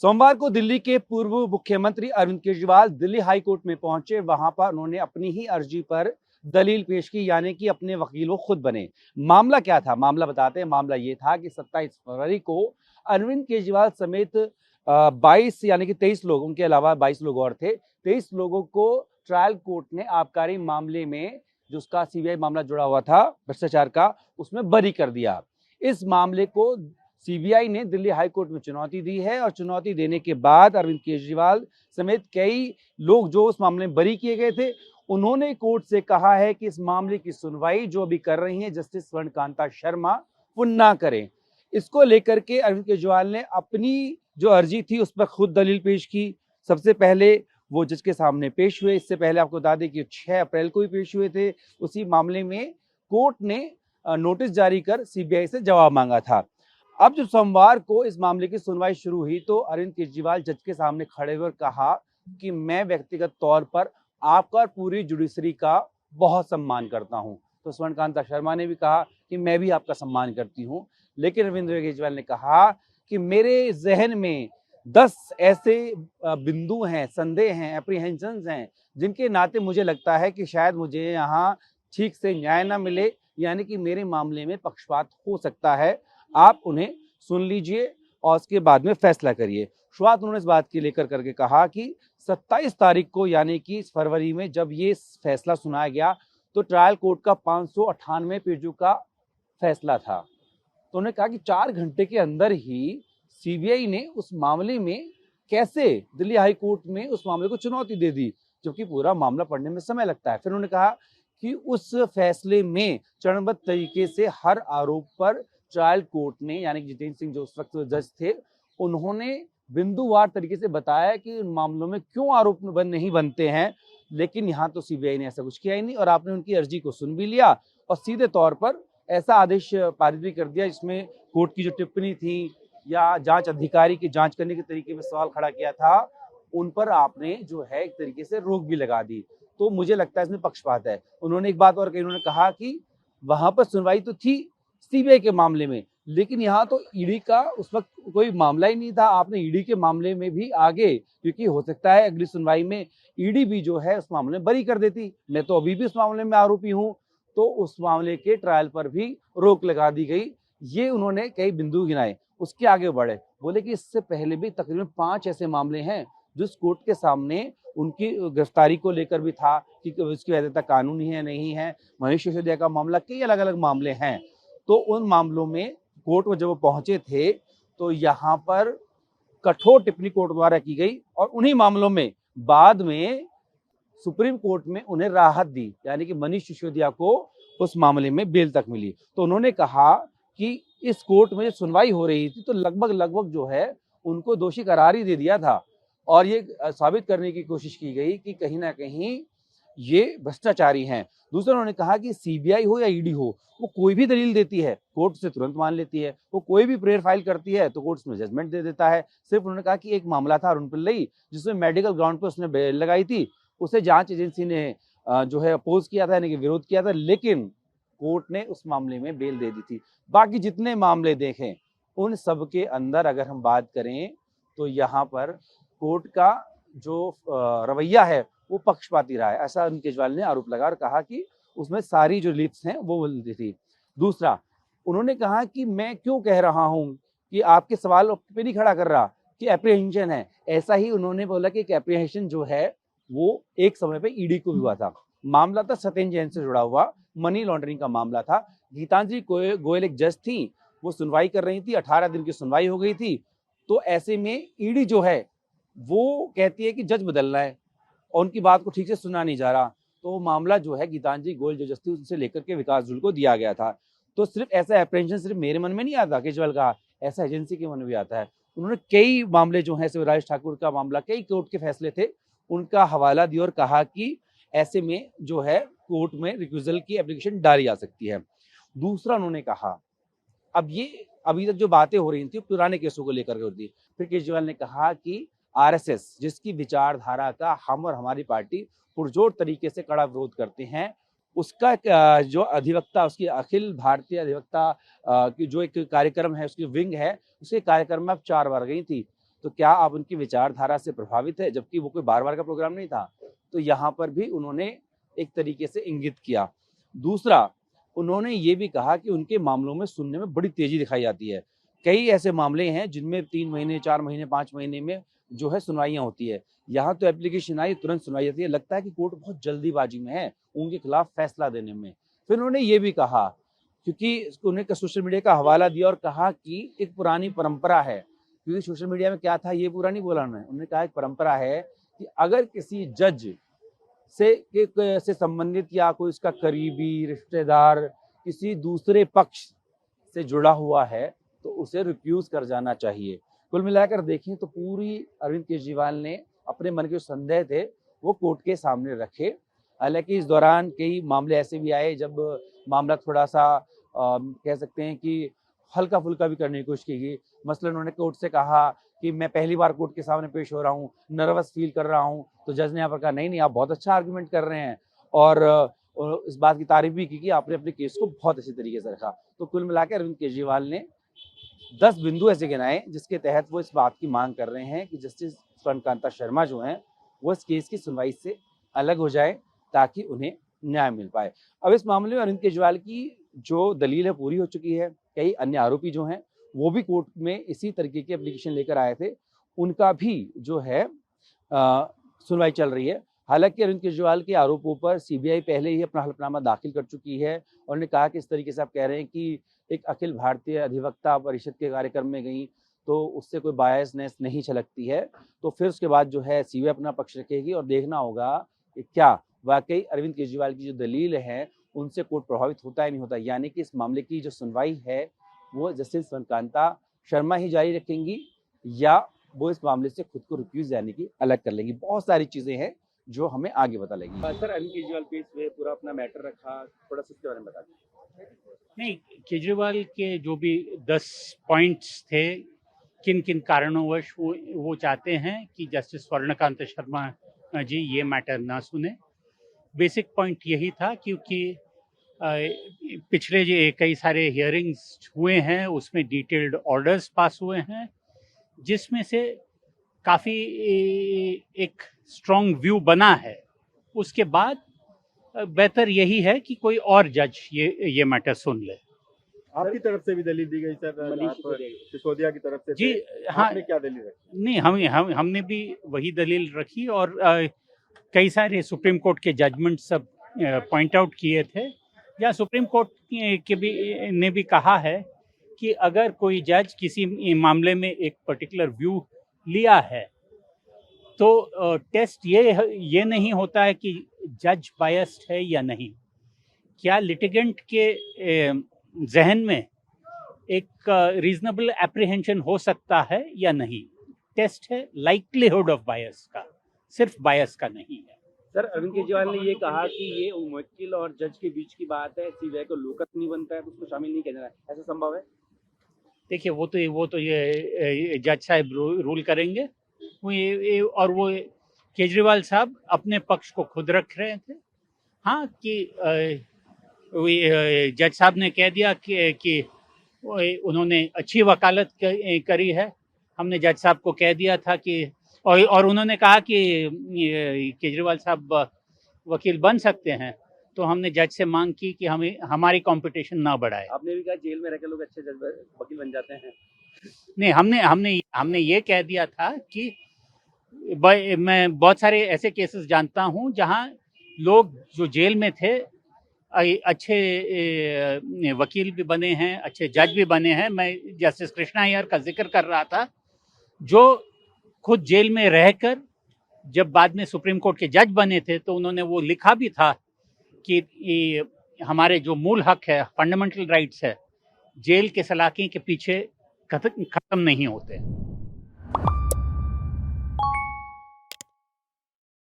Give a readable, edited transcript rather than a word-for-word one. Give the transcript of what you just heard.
सोमवार को दिल्ली के पूर्व मुख्यमंत्री अरविंद केजरीवाल दिल्ली हाई कोर्ट में पहुंचे। वहां पर उन्होंने अपनी ही अर्जी पर दलील पेश की, यानी कि अपने वकील वो खुद बने। मामला क्या था? मामला बताते हैं। मामला ये था कि 27 फरवरी को अरविंद केजरीवाल समेत 22 यानी कि 23 लोग, उनके अलावा 22 लोग और थे, 23 लोगों को ट्रायल कोर्ट ने आबकारी मामले में, जो उसका सीबीआई मामला जुड़ा हुआ था भ्रष्टाचार का, उसमें बरी कर दिया। इस मामले को सीबीआई ने दिल्ली हाई कोर्ट में चुनौती दी है और चुनौती देने के बाद अरविंद केजरीवाल समेत कई लोग जो उस मामले में बरी किए गए थे, उन्होंने कोर्ट से कहा है कि इस मामले की सुनवाई जो अभी कर रही है जस्टिस स्वर्णकांता शर्मा, वो ना करें। इसको लेकर के अरविंद केजरीवाल ने अपनी जो अर्जी थी उस पर खुद दलील पेश की। सबसे पहले वो जज के सामने पेश हुए। इससे पहले आपको बता दें कि 6 अप्रैल को ही पेश हुए थे। उसी मामले में कोर्ट ने नोटिस जारी कर सीबीआई से जवाब मांगा था। अब जब सोमवार को इस मामले की सुनवाई शुरू हुई तो अरविंद केजरीवाल जज के सामने खड़े हुए कहा कि मैं व्यक्तिगत तौर पर आपका और पूरी जुडिशरी का बहुत सम्मान करता हूं। तो स्वर्णकांता शर्मा ने भी कहा कि मैं भी आपका सम्मान करती हूं, लेकिन अरविंद केजरीवाल ने कहा कि मेरे जहन में 10 ऐसे बिंदु हैं, संदेह हैं, एप्रीहेंशंस हैं, जिनके नाते मुझे लगता है कि शायद मुझे यहाँ ठीक से न्याय ना मिले, यानी कि मेरे मामले में पक्षपात हो सकता है। आप उन्हें सुन लीजिए और उसके बाद में फैसला करिए। शुरुआत उन्होंने इस बात की लेकर करके कहा कि 27 तारीख को, यानी कि इस फरवरी में जब ये फैसला सुनाया गया, तो ट्रायल कोर्ट का 598 पेजों का फैसला था। तो उन्होंने कहा कि 4 घंटे के अंदर ही सीबीआई ने उस मामले में कैसे दिल्ली हाई कोर्ट में उस मामले को चुनौती दे दी, जबकि पूरा मामला पढ़ने में समय लगता है। फिर उन्होंने कहा कि उस फैसले में चरणबद्ध तरीके से हर आरोप पर ट्रायल कोर्ट ने, यानी कि जितेंद्र सिंह जो उस वक्त जज थे, उन्होंने बिंदुवार तरीके से बताया कि उन मामलों में क्यों आरोप नहीं बनते हैं। लेकिन यहाँ तो सीबीआई ने ऐसा कुछ किया ही नहीं और आपने उनकी अर्जी को सुन भी लिया और सीधे तौर पर ऐसा आदेश पारित भी कर दिया जिसमें कोर्ट की जो टिप्पणी थी या जांच अधिकारी की जांच करने के तरीके में सवाल खड़ा किया था, उन पर आपने जो है एक तरीके से रोक भी लगा दी। तो मुझे लगता है इसमें पक्षपात है। उन्होंने एक बात और कही, उन्होंने कहा कि वहां पर सुनवाई तो थी सीबीआई के मामले में, लेकिन यहाँ तो ईडी का उस वक्त कोई मामला ही नहीं था। आपने ईडी के मामले में भी आगे, क्योंकि हो सकता है अगली सुनवाई में ईडी भी जो है उस मामले में बरी कर देती। मैं तो अभी भी उस मामले में आरोपी हूँ, तो उस मामले के ट्रायल पर भी रोक लगा दी गई। ये उन्होंने कई बिंदु गिनाए। उसके आगे बढ़े, बोले कि इससे पहले भी तकरीबन 5 ऐसे मामले हैं जिस कोर्ट के सामने उनकी गिरफ्तारी को लेकर भी था कि उसकी वैधता कानूनी है नहीं है। मनीष सिसोदिया का मामला, कई अलग अलग मामले हैं। तो उन मामलों में कोर्ट में जब वो पहुंचे थे तो यहाँ पर कठोर टिप्पणी कोर्ट द्वारा की गई और उन्हीं मामलों में बाद में सुप्रीम कोर्ट में उन्हें राहत दी, यानी कि मनीष सिसोदिया को उस मामले में बेल तक मिली। तो उन्होंने कहा कि इस कोर्ट में सुनवाई हो रही थी तो लगभग लगभग जो है उनको दोषी करार ही दे दिया था और ये साबित करने की कोशिश की गई कि कहीं ना कहीं ये भ्रष्टाचारी हैं। दूसरा, उन्होंने कहा कि सीबीआई हो या ईडी हो, वो कोई भी दलील देती है कोर्ट से तुरंत मान लेती है। वो कोई भी प्रेयर फाइल करती है तो कोर्ट में जजमेंट दे देता है। सिर्फ उन्होंने कहा कि एक मामला था अरुण पिल्लई, जिसमें मेडिकल ग्राउंड पर उसने बेल लगाई थी, उसे जांच एजेंसी ने जो है अपोज किया था, यानी कि विरोध किया था, लेकिन कोर्ट ने उस मामले में बेल दे दी थी। बाकी जितने मामले देखें उन सब के अंदर अगर हम बात करें तो यहाँ पर कोर्ट का जो रवैया है वो पक्षपाती रहा है, ऐसा अरविंद केजरीवाल ने आरोप लगा और कहा कि उसमें सारी जो लिप्स हैं वो मिलती थी। दूसरा, उन्होंने कहा कि मैं क्यों कह रहा हूं कि आपके सवाल पे नहीं खड़ा कर रहा कि एप्रीहेंशन है। ऐसा ही उन्होंने बोला कि एक एप्रीहेंशन जो है वो एक समय पे ईडी को हुआ था। मामला था सत्येंद्र जैन से जुड़ा हुआ मनी लॉन्ड्रिंग का मामला था। गीतांजलि गोयल एक जज थी, वो सुनवाई कर रही थी, 18 दिन की सुनवाई हो गई थी। तो ऐसे में ईडी जो है वो कहती है कि जज बदलना है और उनकी बात को ठीक से सुना नहीं जा रहा। तो मामला जो है गीतांजलि गोयल जो जज थी उनसे लेकर के विकास दुबे को दिया गया था। तो सिर्फ ऐसा एप्रीहेंशन सिर्फ मेरे मन में नहीं आता, केजरीवाल का, ऐसा एजेंसी के मन में भी आता है। उन्होंने कई मामले जो है शिवराज ठाकुर का मामला, कई कोर्ट के फैसले थे, उनका हवाला दिया और कहा कि ऐसे में जो है कोर्ट में रिक्यूजल की एप्लीकेशन डाली जा सकती है। दूसरा, उन्होंने कहा अब ये अभी तक जो बातें हो रही थी पुराने केसों को लेकर के होती। फिर केजरीवाल ने कहा कि आरएसएस, जिसकी विचारधारा का हम और हमारी पार्टी पुरजोर तरीके से कड़ा विरोध करते हैं, उसका जो अधिवक्ता, उसकी अखिल भारतीय अधिवक्ता की जो एक कार्यक्रम है, उसकी विंग है, उसके कार्यक्रम में अब 4 बार गई थी। तो क्या आप उनकी विचारधारा से प्रभावित है, जबकि वो कोई बार-बार का प्रोग्राम नहीं था। तो यहाँ पर भी उन्होंने एक तरीके से इंगित किया। दूसरा, उन्होंने ये भी कहा कि उनके मामलों में सुनने में बड़ी तेज़ी दिखाई जाती है। कई ऐसे मामले हैं जिनमें 3 महीने, 4 महीने, 5 महीने में जो है सुनवाइयाँ होती है। यहाँ तो एप्लीकेशन आई, तुरंत सुनवाई जाती है। लगता है कि कोर्ट बहुत जल्दीबाजी में है उनके खिलाफ फैसला देने में। फिर उन्होंने ये भी कहा, क्योंकि उन्हें सोशल मीडिया का हवाला दिया और कहा कि एक पुरानी परंपरा है, क्योंकि सोशल मीडिया में क्या था ये पूरा नहीं बोला उन्होंने कहा एक परंपरा है कि अगर किसी जज से संबंधित या कोई उसका करीबी रिश्तेदार किसी दूसरे पक्ष से जुड़ा हुआ है तो उसे रिफ्यूज कर जाना चाहिए। कुल मिलाकर देखें तो पूरी अरविंद केजरीवाल ने अपने मन के जो संदेह थे वो कोर्ट के सामने रखे। हालांकि इस दौरान कई मामले ऐसे भी आए जब मामला थोड़ा सा कह सकते हैं कि हल्का फुल्का भी करने की कोशिश की गई। मसलन उन्होंने कोर्ट से कहा कि मैं पहली बार कोर्ट के सामने पेश हो रहा हूँ, नर्वस फील कर रहा हूँ, तो जज ने यहाँ पर कहा नहीं आप बहुत अच्छा आर्गुमेंट कर रहे हैं और इस बात की तारीफ भी की कि आपने अपने केस को बहुत अच्छे तरीके से रखा। तो कुल मिलाकर अरविंद केजरीवाल ने 10 बिंदु ऐसे गिनाए जिसके तहत वो इस बात की मांग कर रहे हैं कि जस्टिस स्वर्णकांता शर्मा जो हैं वो इस केस की सुनवाई से अलग हो जाए ताकि उन्हें न्याय मिल पाए। अब इस मामले में अरविंद केजरीवाल की जो दलील है पूरी हो चुकी है। कई अन्य आरोपी जो हैं वो भी कोर्ट में इसी तरीके की एप्लीकेशन लेकर आए थे, उनका भी जो है सुनवाई चल रही है। हालांकि अरविंद केजरीवाल के आरोपों पर सीबीआई पहले ही अपना हलफनामा दाखिल कर चुकी है और उन्होंने कहा कि इस तरीके से आप कह रहे हैं कि एक अखिल भारतीय अधिवक्ता परिषद के कार्यक्रम में गई तो उससे कोई बायसनेस नहीं झलकती है, तो फिर उसके बाद जो है सीबीआई अपना पक्ष रखेगी और देखना होगा कि क्या वाकई अरविंद केजरीवाल की जो दलील है उनसे कोर्ट प्रभावित होता है नहीं होता। यानी कि इस मामले की जो सुनवाई है वो जस्टिस स्वर्णकांता शर्मा ही जारी रखेंगी या वो इस मामले से खुद को रिफ्यूज यानी कि अलग कर लेंगी। बहुत सारी चीजें हैं जो हमें आगे पता लगेगी। सर अरविंद केजरीवाल पे इस पूरा अपना मैटर रखा, थोड़ा सा इसके बारे में बता दीजिए। नहीं, केजरीवाल के जो भी 10 पॉइंट्स थे, किन किन कारणोंवश वो चाहते हैं कि जस्टिस स्वर्णकांत शर्मा जी ये मैटर ना सुने। बेसिक पॉइंट यही था क्योंकि पिछले जो कई सारे हियरिंग्स हुए हैं उसमें डिटेल्ड ऑर्डर्स पास हुए हैं जिसमें से काफ़ी एक स्ट्रॉन्ग व्यू बना है। उसके बाद बेहतर यही है कि कोई और जज ये मैटर सुन ले। आपकी तरफ से भी दलील दी गई सर, सिसोदिया की तरफ से जी हाँ, आपने क्या दलील रखी? नहीं हमने भी वही दलील रखी और कई सारे सुप्रीम कोर्ट के जजमेंट सब पॉइंट आउट किए थे, या सुप्रीम कोर्ट ने भी कहा है कि अगर कोई जज किसी मामले में एक पर्टिकुलर व्यू लिया है तो टेस्ट ये नहीं होता है कि जज बायस्ड है या नहीं, क्या लिटिगेंट के जहन में एक रीजनेबल एप्रीहेंशन हो सकता है या नहीं। टेस्ट है लाइक्लीहुड ऑफ बायस का, सिर्फ बायस का नहीं है। सर अरविंद केजरीवाल ने ये कहा कि ये मुवक्किल और जज के बीच की बात है, सीबीआई को लोकत नहीं बनता है तो उसको शामिल नहीं किया जाना है, ऐसा संभव है? देखिए वो तो ये जज साहब रूल करेंगे। वो केजरीवाल साहब अपने पक्ष को खुद रख रहे थे। हाँ कि जज साहब ने कह दिया कि उन्होंने अच्छी वकालत करी है। हमने जज साहब को कह दिया था कि और उन्होंने कहा कि केजरीवाल साहब वकील बन सकते हैं, तो हमने जज से मांग की कि हमारी कंपटीशन ना बढ़ाए। आपने भी कहा जेल में रहकर लोग अच्छे जज वकील बन जाते हैं। नहीं, हमने ये कह दिया था कि मैं बहुत सारे ऐसे केसेस जानता हूं जहां लोग जो जेल में थे अच्छे वकील भी बने हैं, अच्छे जज भी बने हैं। मैं जस्टिस कृष्णा अय्यर का जिक्र कर रहा था जो खुद जेल में रहकर जब बाद में सुप्रीम कोर्ट के जज बने थे तो उन्होंने वो लिखा भी था कि हमारे जो मूल हक है, फंडामेंटल राइट्स है, जेल के सलाखे के पीछे खत्म नहीं होते।